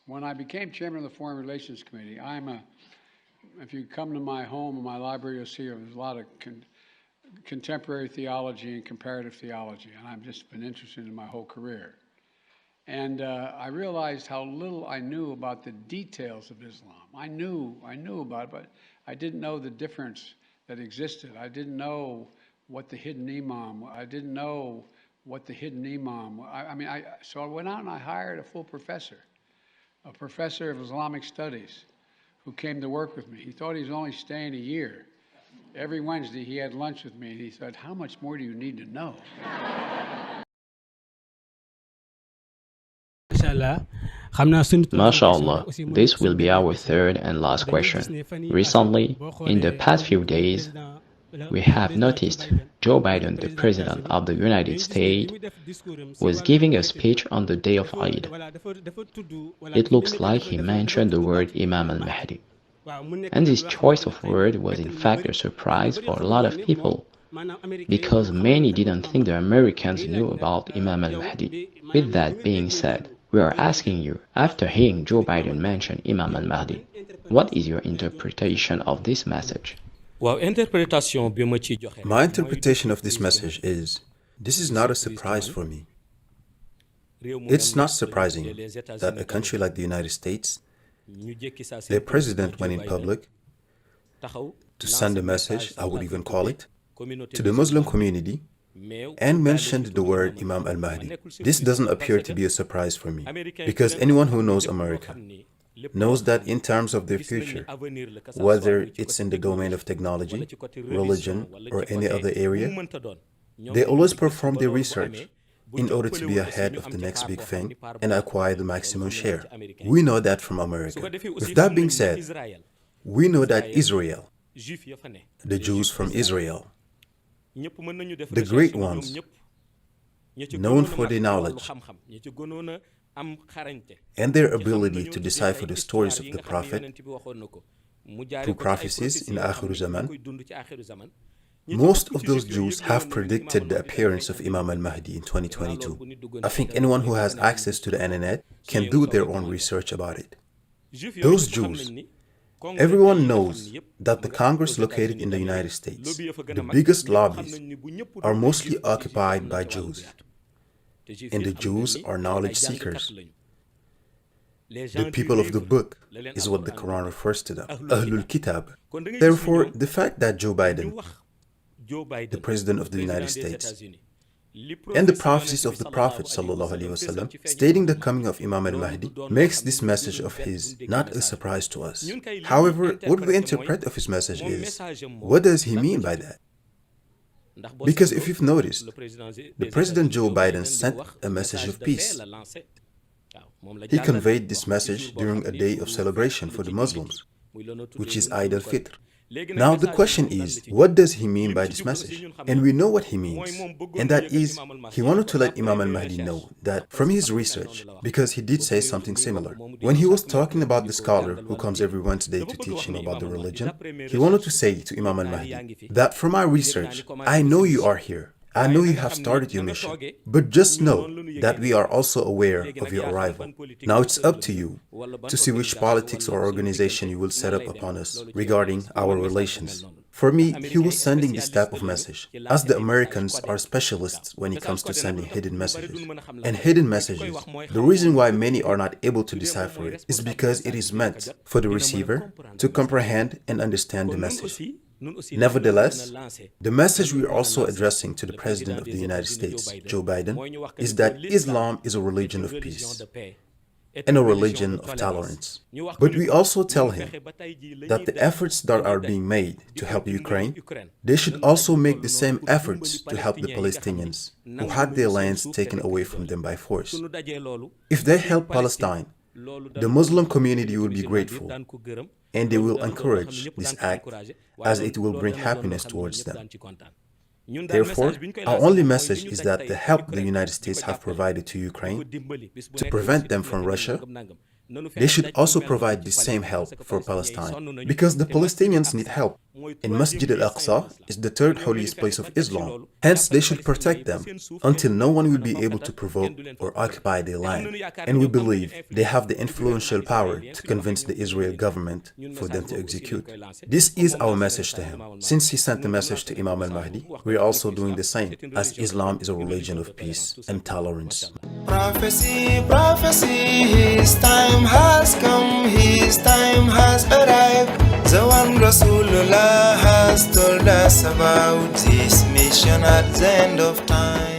When I became chairman of the Foreign Relations Committee, if you come to my home and my library, you'll see there's a lot of contemporary theology and comparative theology, and I've just been interested in my whole career. And I realized how little I knew about the details of Islam. I knew about it, but I didn't know the difference that existed. I didn't know what the hidden imam. I didn't know what the hidden imam. So I went out and I hired a full professor of Islamic studies, who came to work with me. He thought he was only staying a year. Every Wednesday he had lunch with me, and he said, "How much more do you need to know?" MashaAllah, this will be our third and last question. Recently, in the past few days, we have noticed Joe Biden, the President of the United States, was giving a speech on the day of Eid. It looks like he mentioned the word Imam Mahdi. And this choice of word was in fact a surprise for a lot of people, because many didn't think the Americans knew about Imam Mahdi. With that being said, we are asking you, after hearing Joe Biden mention Imam Mahdi, what is your interpretation of this message? My interpretation of this message is, this is not a surprise for me. It's not surprising that a country like the United States, their president went in public to send a message, I would even call it, to the Muslim community and mentioned the word Imam al-Mahdi. This doesn't appear to be a surprise for me, because anyone who knows America knows that in terms of their future, whether it's in the domain of technology, religion, or any other area, they always perform their research in order to be ahead of the next big thing and acquire the maximum share. We know that from America. With that being said, we know that Israel, the Jews from Israel, the great ones, known for their knowledge and their ability to decipher the stories of the Prophet through prophecies in Akhir Zaman, most of those Jews have predicted the appearance of Imam al-Mahdi in 2022. I think anyone who has access to the internet can do their own research about it. Those Jews, everyone knows that the Congress located in the United States, the biggest lobbies, are mostly occupied by Jews. And the Jews are knowledge seekers. The people of the book is what the Quran refers to them, Ahlul Kitab. Therefore, the fact that Joe Biden, the President of the United States, and the prophecies of the Prophet ﷺ stating the coming of Imam al-Mahdi makes this message of his not a surprise to us. However, what we interpret of his message is, what does he mean by that? Because if you've noticed, the President Joe Biden sent a message of peace. He conveyed this message during a day of celebration for the Muslims, which is Eid al-Fitr. Now the question is, what does he mean by this message? And we know what he means, and that is, he wanted to let Imam al-Mahdi know that from his research, because he did say something similar. When he was talking about the scholar who comes every Wednesday to teach him about the religion, he wanted to say to Imam al-Mahdi that from my research, I know you are here. I know you have started your mission, but just know that we are also aware of your arrival. Now it's up to you to see which politics or organization you will set up upon us regarding our relations. For me, he was sending this type of message, as the Americans are specialists when it comes to sending hidden messages. And hidden messages, the reason why many are not able to decipher it is because it is meant for the receiver to comprehend and understand the message. Nevertheless, the message we are also addressing to the President of the United States, Joe Biden, is that Islam is a religion of peace and a religion of tolerance. But we also tell him that the efforts that are being made to help Ukraine, they should also make the same efforts to help the Palestinians who had their lands taken away from them by force. If they help Palestine, the Muslim community will be grateful, and they will encourage this act as it will bring happiness towards them. Therefore, our only message is that the help the United States have provided to Ukraine to prevent them from Russia They should also provide the same help for Palestine, because the Palestinians need help. And Masjid al-Aqsa is the third holiest place of Islam. Hence, they should protect them until no one will be able to provoke or occupy their land. And we believe they have the influential power to convince the Israeli government for them to execute. This is our message to him. Since he sent the message to Imam al-Mahdi, we are also doing the same, as Islam is a religion of peace and tolerance. Prophecy, prophecy, his time has come, his time has arrived. The one Rasulullah has told us about this mission at the end of time.